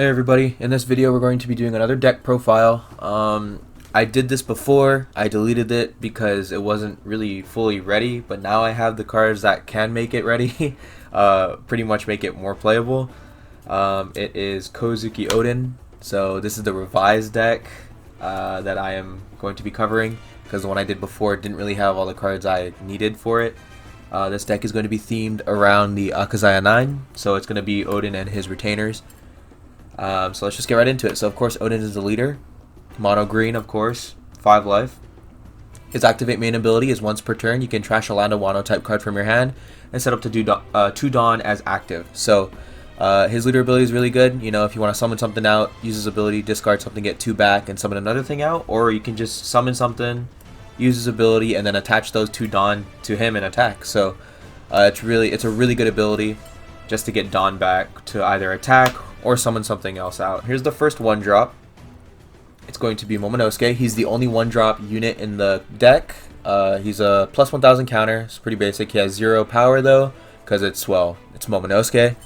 Hey everybody, in this video we're going to be doing another deck profile. I did this before, I deleted it because it wasn't really fully ready, but now I have the cards that can make it ready, pretty much make it more playable. It is Kouzuki Oden, so this is the revised deck that I am going to be covering, because the one I did before didn't really have all the cards I needed for it. This deck is going to be themed around the Akazaya 9, so it's going to be Oden and his retainers. So let's just get right into it. So of course Oden is the leader. Mono green, of course. 5 life. His activate main ability is once per turn you can trash a land of Wano type card from your hand and set up to do 2 Dawn as active. So his leader ability is really good. You know, if you want to summon something out, use his ability, discard something, get 2 back, and summon another thing out. Or you can just summon something, use his ability, and then attach those 2 Dawn to him and attack. So it's a really good ability just to get Dawn back to either attack or summon something else out. Here's the first 1-drop. It's going to be Momonosuke. He's the only 1-drop unit in the deck. He's a plus 1000 counter. It's pretty basic. He has 0 power though, because it's Momonosuke.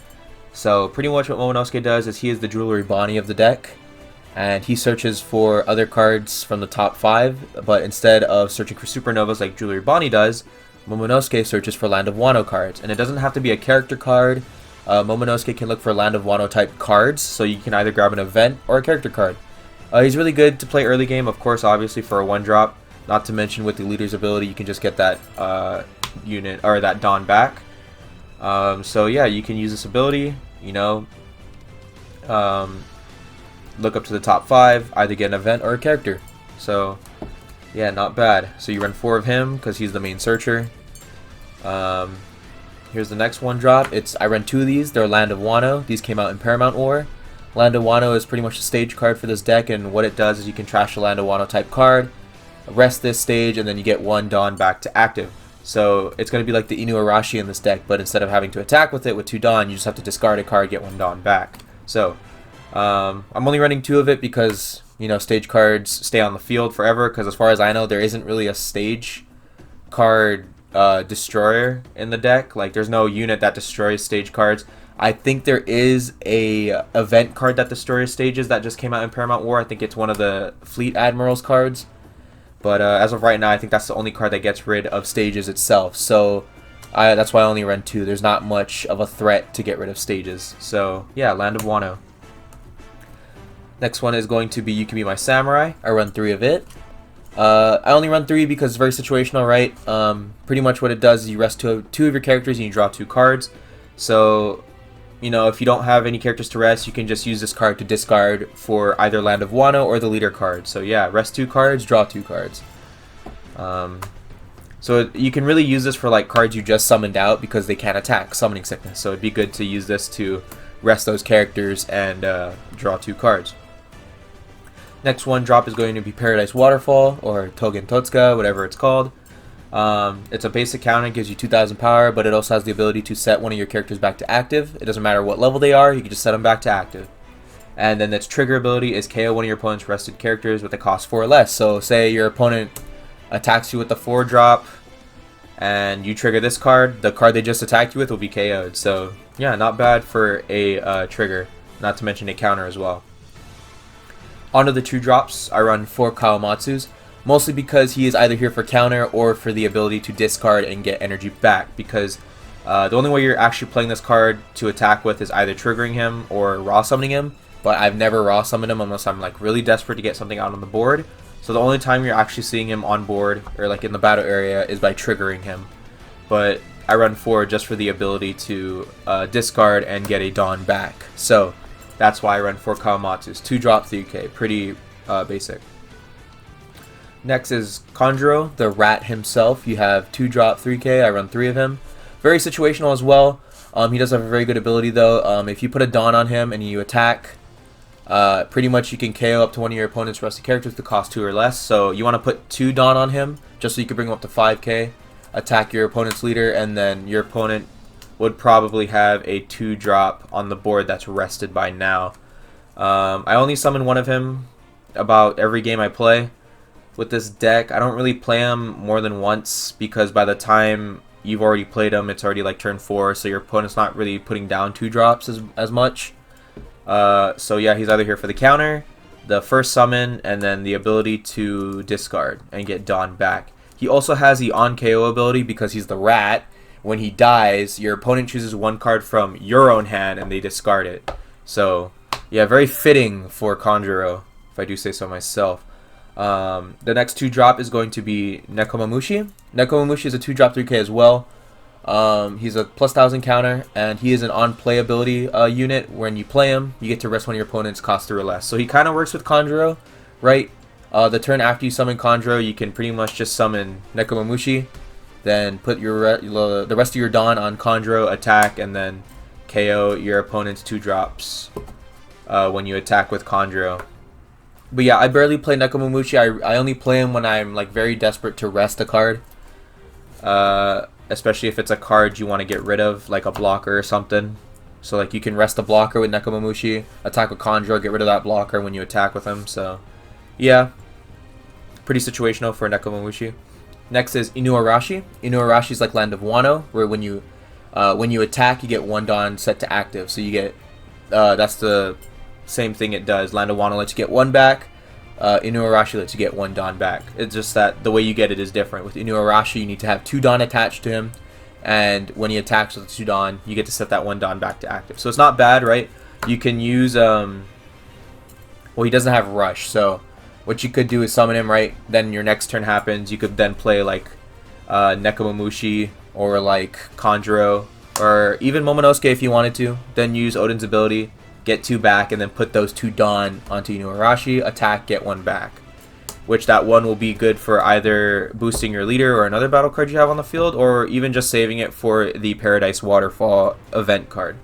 So pretty much what Momonosuke does is he is the Jewelry Bonnie of the deck, and he searches for other cards from the top 5, but instead of searching for supernovas like Jewelry Bonnie does, Momonosuke searches for Land of Wano cards. And it doesn't have to be a character card. Momonosuke can look for Land of Wano type cards, so you can either grab an event or a character card. He's really good to play early game, of course, obviously for a 1-drop. Not to mention with the leader's ability, you can just get that unit or that Dawn back. So yeah, you can use this ability. You know, look up to the top 5, either get an event or a character. So yeah, not bad. So you run 4 of him because he's the main searcher. Here's the next 1-drop. I run 2 of these. They're Land of Wano. These came out in Paramount War. Land of Wano is pretty much a stage card for this deck, and what it does is you can trash a Land of Wano type card, rest this stage, and then you get 1 Dawn back to active. So it's going to be like the Inuarashi in this deck, but instead of having to attack with it with 2 Dawn, you just have to discard a card, get 1 Dawn back. So I'm only running 2 of it because, you know, stage cards stay on the field forever, because as far as I know, there isn't really a stage card destroyer in the deck. Like, there's no unit that destroys stage cards. I think there is a event card that destroys stages that just came out in Paramount War. I think it's one of the Fleet Admirals cards, but as of right now, I think that's the only card that gets rid of stages itself. So that's why I only run 2. There's not much of a threat to get rid of stages. So yeah, Land of Wano. Next one is going to be You Can Be My Samurai. I run 3 of it. I only run 3 because it's very situational, right? Pretty much what it does is you rest 2 of your characters and you draw 2 cards. So, you know, if you don't have any characters to rest, you can just use this card to discard for either Land of Wano or the leader card. So yeah, rest 2 cards, draw 2 cards. So you can really use this for like cards you just summoned out because they can't attack, Summoning Sickness. So it'd be good to use this to rest those characters and draw 2 cards. Next 1-drop is going to be Paradise Waterfall, or Togen Totsuka, whatever it's called. It's a basic counter, gives you 2000 power, but it also has the ability to set one of your characters back to active. It doesn't matter what level they are, you can just set them back to active. And then its trigger ability is KO one of your opponent's rested characters with a cost 4 or less. So say your opponent attacks you with the 4-drop, and you trigger this card, the card they just attacked you with will be KO'd. So yeah, not bad for a trigger, not to mention a counter as well. Onto the 2-drops, I run 4 Kawamatsus, mostly because he is either here for counter or for the ability to discard and get energy back, because the only way you're actually playing this card to attack with is either triggering him or raw summoning him, but I've never raw summoned him unless I'm like really desperate to get something out on the board. So the only time you're actually seeing him on board or like in the battle area is by triggering him. But I run 4 just for the ability to discard and get a Dawn back. So that's why I run 4 Kawamatsus. 2-drop 3k, pretty basic. Next is Conjuro, the rat himself. You have 2-drop 3k, I run 3 of him. Very situational as well. He does have a very good ability though. If you put a Dawn on him and you attack, pretty much you can KO up to one of your opponent's rested characters to cost 2 or less. So you want to put 2 Dawn on him, just so you can bring him up to 5k, attack your opponent's leader, and then your opponent would probably have a 2-drop on the board that's rested by now. I only summon 1 of him about every game I play with this deck. I don't really play him more than once because by the time you've already played him, it's already like turn 4, so your opponent's not really putting down 2-drops as much. So yeah, he's either here for the counter, the first summon, and then the ability to discard and get Dawn back. He also has the on KO ability because he's the rat. When he dies, your opponent chooses one card from your own hand and they discard it. So yeah, very fitting for Kanjuro, if I do say so myself. The next 2-drop is going to be Nekomamushi. Nekomamushi is a 2-drop 3k as well. He's a plus 1000 counter, and he is an on-play ability unit. When you play him, you get to rest one of your opponent's cost 3 or less. So he kind of works with Kanjuro, right? The turn after you summon Kanjuro, you can pretty much just summon Nekomamushi, then put your the rest of your Dawn on Kanjuro, attack, and then KO your opponent's 2-drops when you attack with Kanjuro. But yeah, I barely play Nekomamushi. I only play him when I'm like very desperate to rest a card. Especially if it's a card you want to get rid of, like a blocker or something. So like you can rest a blocker with Nekomamushi, attack with Kanjuro, get rid of that blocker when you attack with him. So yeah, pretty situational for Nekomamushi. Next is Inuarashi. Inuarashi is like Land of Wano, where when you attack, you get 1 Dawn set to active. So you get that's the same thing it does. Land of Wano lets you get 1 back. Inuarashi lets you get 1 Dawn back. It's just that the way you get it is different. With Inuarashi, you need to have 2 Dawn attached to him, and when he attacks with 2 Dawn, you get to set that 1 Dawn back to active. So it's not bad, right? You can use well, he doesn't have Rush, so what you could do is summon him, right? Then your next turn happens. You could then play like Nekomamushi or like Kanjuro or even Momonosuke if you wanted to. Then use Oden's ability, get 2 back, and then put those 2 Dawn onto Inuarashi, attack, get 1 back. Which that 1 will be good for either boosting your leader or another battle card you have on the field, or even just saving it for the Paradise Waterfall event card.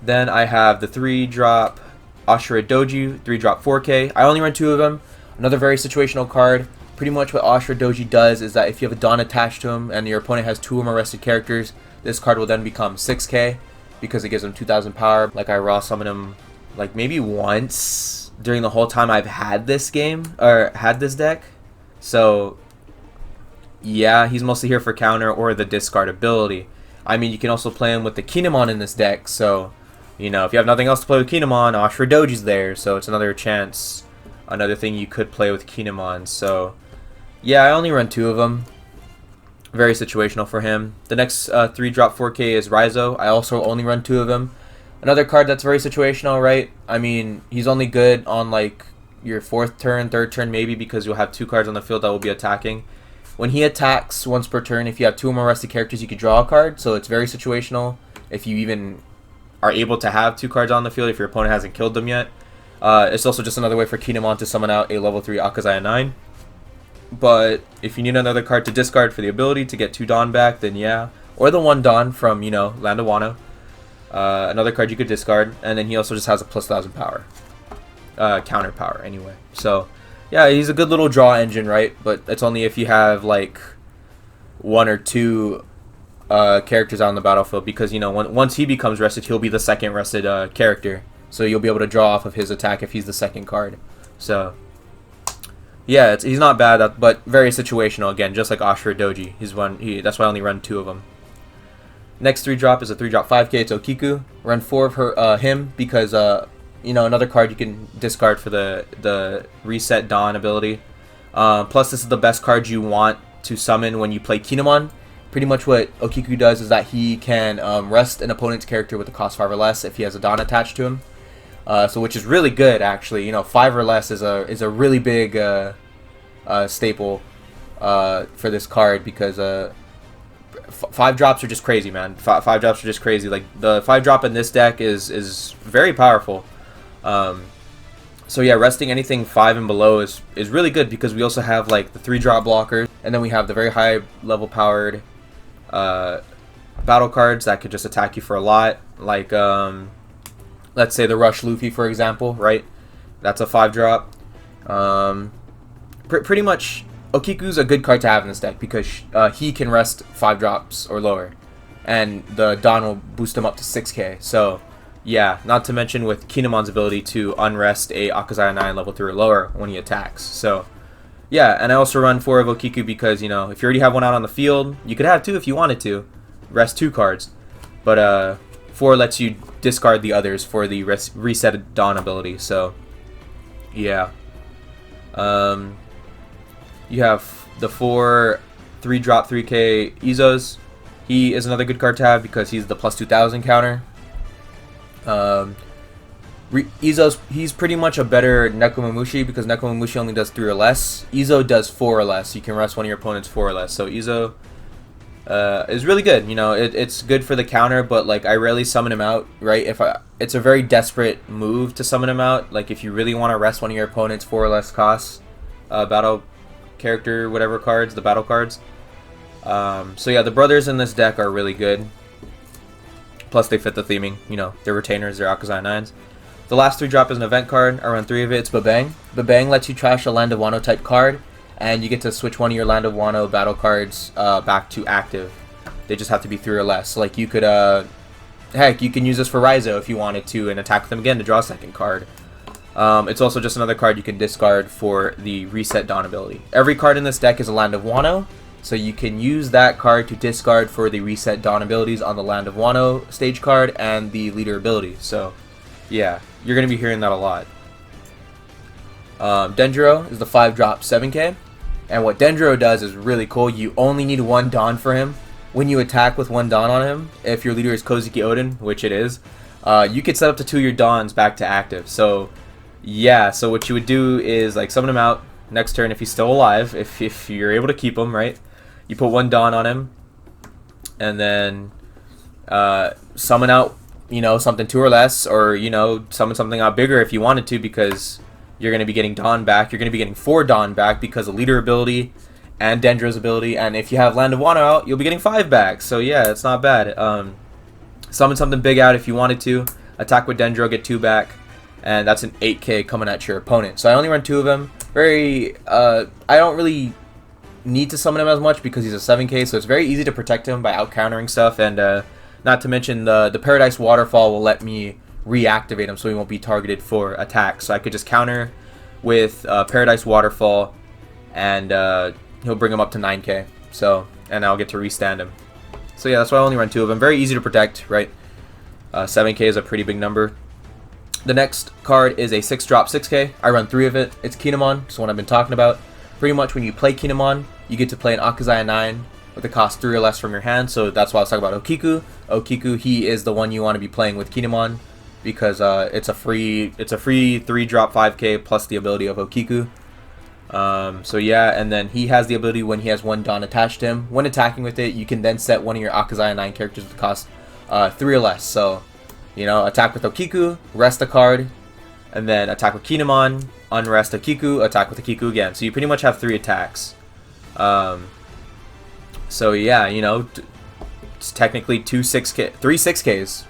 Then I have the 3-drop Ashura Doji, 3-drop 4k. I only run 2 of them. Another very situational card. Pretty much what Ashura Doji does is that if you have a Dawn attached to him and your opponent has 2 or more rested characters, this card will then become 6k because it gives him 2000 power. Like I raw summon him like maybe once during the whole time I've had this game, or had this deck. So yeah, he's mostly here for counter or the discard ability. I mean, you can also play him with the Kinemon in this deck, so you know, if you have nothing else to play with Kinemon, Ashura Doji's there, so it's another chance, another thing you could play with Kinemon. So yeah, I only run 2 of them. Very situational for him. The next 3-drop 4k is Raizo. I also only run 2 of them. Another card that's very situational, right? I mean, he's only good on like your 4th turn, 3rd turn maybe, because you'll have 2 cards on the field that will be attacking. When he attacks once per turn, if you have 2 or more rested characters, you could draw a card, so it's very situational. If you even are able to have 2 cards on the field if your opponent hasn't killed them yet. It's also just another way for Kinemon to summon out a level 3 Akazaya 9. But if you need another card to discard for the ability to get 2 Dawn back, then yeah. Or the 1 Dawn from, you know, Land of Wano. Another card you could discard. And then he also just has a plus 1000 power. Counter power, anyway. So, yeah, he's a good little draw engine, right? But it's only if you have, like, 1 or 2 characters out on the battlefield. Because, you know, once he becomes rested, he'll be the 2nd rested character. So you'll be able to draw off of his attack if he's the 2nd card. So yeah, he's not bad, but very situational again, just like Ashura Doji. That's why I only run 2 of them. Next 3-drop is a 3-drop 5k. It's Okiku. Run 4 of him because you know, another card you can discard for the reset Dawn ability. Plus, this is the best card you want to summon when you play Kinemon. Pretty much what Okiku does is that he can rest an opponent's character with a cost 5 or less if he has a Dawn attached to him. So which is really good, actually. You know, 5 or less is a really big staple for this card because 5 drops are just crazy, man. 5 drops are just crazy. Like the 5-drop in this deck is very powerful. So yeah, resting anything 5 and below is really good because we also have like the 3-drop blockers, and then we have the very high level powered battle cards that could just attack you for a lot, like let's say the Rush Luffy, for example, right? That's a 5-drop. Pretty much, Okiku's a good card to have in this deck because he can rest 5 drops or lower, and the Dawn will boost him up to 6k. So, yeah, not to mention with Kinemon's ability to unrest a Akazaya 9 level 3 or lower when he attacks. So, yeah, and I also run 4 of Okiku because, you know, if you already have 1 out on the field, you could have 2 if you wanted to. Rest 2 cards. But, 4 lets you discard the others for the reset Dawn ability. So, yeah. You have the 4 3-drop 3k Izos. He is another good card to have because he's the plus 2000 counter. Izo's, he's pretty much a better Nekomamushi because Nekomamushi only does 3 or less. Izo does 4 or less. You can rest one of your opponents 4 or less. So Izo is really good. You know, it's good for the counter, but like I rarely summon him out, right? It's a very desperate move to summon him out. Like if you really want to rest one of your opponents 4 or less costs, battle character, whatever cards, the battle cards. So yeah, the brothers in this deck are really good. Plus they fit the theming. You know, they're retainers, they're Akazai 9s. The last 3-drop is an event card. I run 3 of it. It's Babang. Babang lets you trash a Land of Wano type card, and you get to switch one of your Land of Wano battle cards back to active. They just have to be 3 or less. So, like you could, heck, you can use this for Raizo if you wanted to, and attack them again to draw a second card. It's also just another card you can discard for the Reset Dawn ability. Every card in this deck is a Land of Wano, so you can use that card to discard for the Reset Dawn abilities on the Land of Wano stage card and the Leader ability. So, yeah, you're going to be hearing that a lot. Denjiro is the 5-drop 7k, and what Denjiro does is really cool. You only need 1 Dawn for him. When you attack with 1 Dawn on him, if your leader is Kouzuki Oden, which it is, you could set up to 2 of your Dawns back to active. So, yeah, so what you would do is like summon him out next turn if he's still alive, if you're able to keep him, right? You put 1 Dawn on him, and then summon out, you know, something 2 or less, or, you know, summon something out bigger if you wanted to, because you're going to be getting Dawn back. You're going to be getting 4 Dawn back because of Leader ability and Denjiro's ability, and if you have Land of Wano out, you'll be getting 5 back. So yeah, it's not bad. Summon something big out if you wanted to. Attack with Denjiro, get 2 back, and that's an 8k coming at your opponent. So I only run 2 of them. I don't really need to summon him as much because he's a 7k, so it's very easy to protect him by out-countering stuff, and not to mention the Paradise Waterfall will let me reactivate him so he won't be targeted for attacks. So I could just counter with Paradise Waterfall, and he'll bring him up to 9k. So, and I'll get to restand him. So yeah, that's why I only run 2 of them. Very easy to protect, right? 7k is a pretty big number. The next card is a 6-drop 6k. I run 3 of it. It's Kinemon, it's one I've been talking about. Pretty much when you play Kinemon, you get to play an Akazaya 9 with a cost 3 or less from your hand. So that's why I was talking about Okiku. Okiku, he is the one you want to be playing with Kinemon because it's a free 3-drop 5k plus the ability of Okiku. So yeah, and then he has the ability when he has 1 Dawn attached to him. When attacking with it, you can then set one of your Akazaya 9 characters with cost 3 or less. So, you know, attack with Okiku, rest a card, and then attack with Kinemon, unrest Okiku, attack with Okiku again. So you pretty much have 3 attacks. So yeah, you know, it's technically 3 6Ks.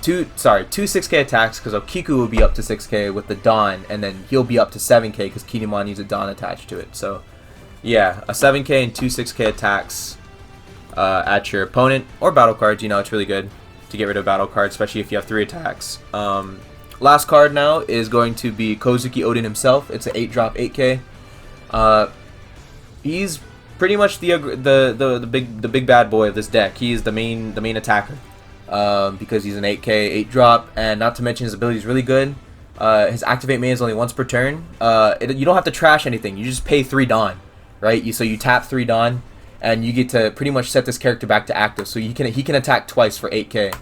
2 6k attacks because Okiku will be up to 6k with the Dawn, and then he'll be up to 7k because Kinemon needs a Dawn attached to it. So yeah, a 7k and 2 6k attacks at your opponent or battle cards. You know, it's really good to get rid of battle cards, especially if you have 3 attacks. Last card now is going to be Kouzuki Oden himself. It's an 8-drop 8k. He's pretty much the big bad boy of this deck. He's the main attacker. Because he's an 8k 8-drop, and not to mention his ability is really good. His activate main is only once per turn. You don't have to trash anything. You just pay 3 Dawn, right? So you tap 3 Dawn, and you get to pretty much set this character back to active. So he can attack twice for 8k,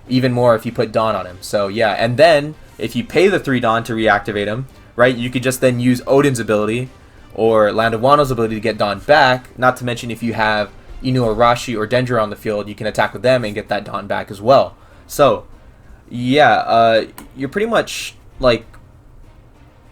even more if you put Dawn on him. So yeah, and then if you pay the 3 Dawn to reactivate him, right? You could just then use Odin's ability or Land of Wano's ability to get Dawn back. Not to mention if you have Inuarashi or Denjiro on the field, you can attack with them and get that Dawn back as well. So, yeah, you're pretty much, like,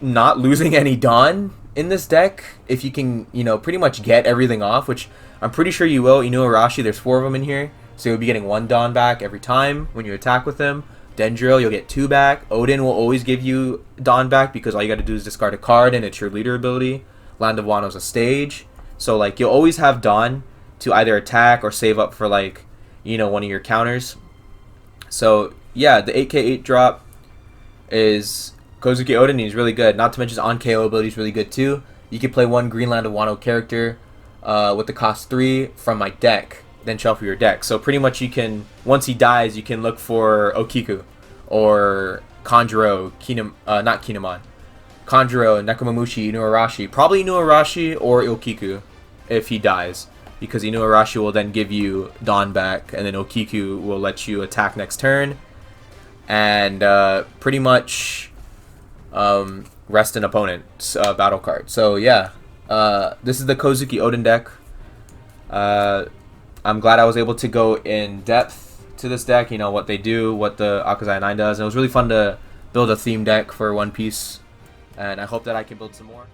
not losing any Dawn in this deck if you can, you know, pretty much get everything off, which I'm pretty sure you will. Inuarashi, there's 4 of them in here, so you'll be getting 1 Dawn back every time when you attack with him. Denjiro, you'll get 2 back. Odin will always give you Dawn back because all you got to do is discard a card and it's your leader ability. Land of Wano's a stage. So, like, you'll always have Dawn to either attack or save up for, like, you know, one of your counters. So yeah, the 8k 8-drop is Kouzuki Oden. He's really good. Not to mention his on KO ability is really good too. You can play 1 Green Land of Wano character with the cost 3 from my deck then shuffle your deck. So pretty much you can, once he dies, you can look for Okiku or Kanjuro, not Kinemon, Kanjuro, Nekomamushi, Inuarashi, probably Inuarashi or Okiku if he dies, because Inuarashi will then give you Dawn back, and then Okiku will let you attack next turn, and pretty much rest an opponent's battle card. So yeah, this is the Kouzuki Oden deck. I'm glad I was able to go in depth to this deck, you know, what they do, what the Akazai 9 does, and it was really fun to build a theme deck for One Piece, and I hope that I can build some more.